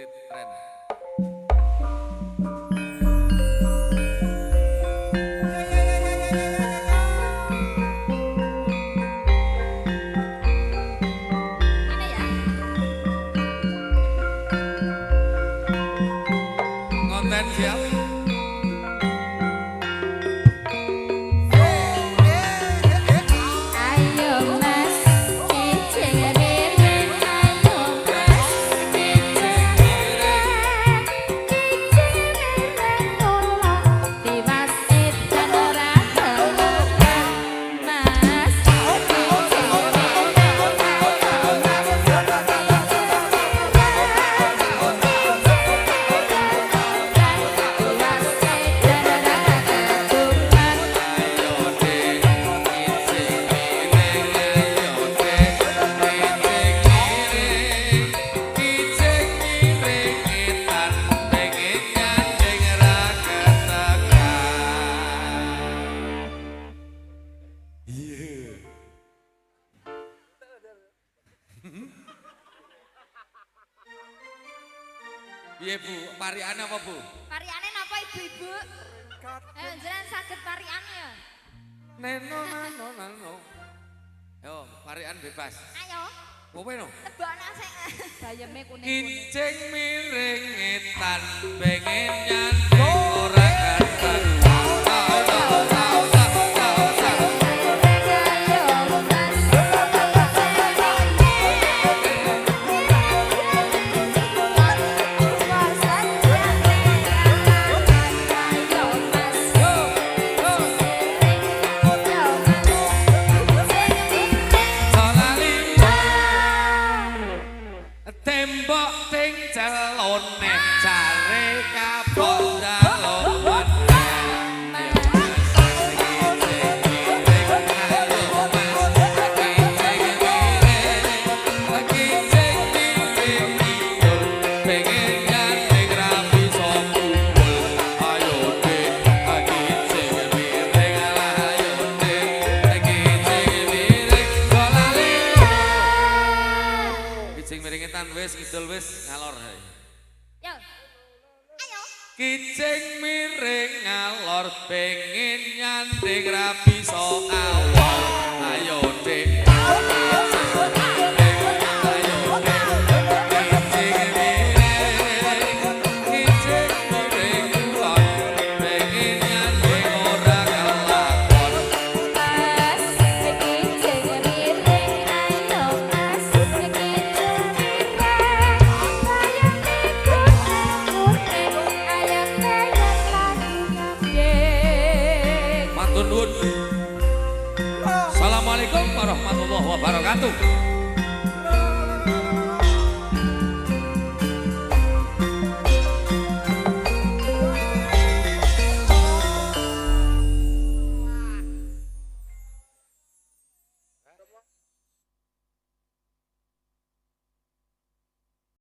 Butit tren. Ini ya. Konten siap. Ayo Mas, cicing miring. Ayo Mas, cicing miring. Cicing miring tolong diwasit dan ora kelupaan. Mas, cicing miring. Ayo Mas, cicing Piye Bu, pariane apa Bu? Pariane napa ibu-ibu? Ayo jenengan saged pariane ya. Neno nano nano. Yo, parian bebas. Ayo, Kowe no. tebana sik bayeme kuning-kuning. Kicing miring etan pengen nyandeng ora katan. Tembok ting celone jare kapok dalon. Wis kidul wis ngalor. Yo. Ayo. Kicing miring ngalor pengen nyanding rapi so awal. Ayo Dik. Assalamualaikum warahmatullahi wabarakatuh.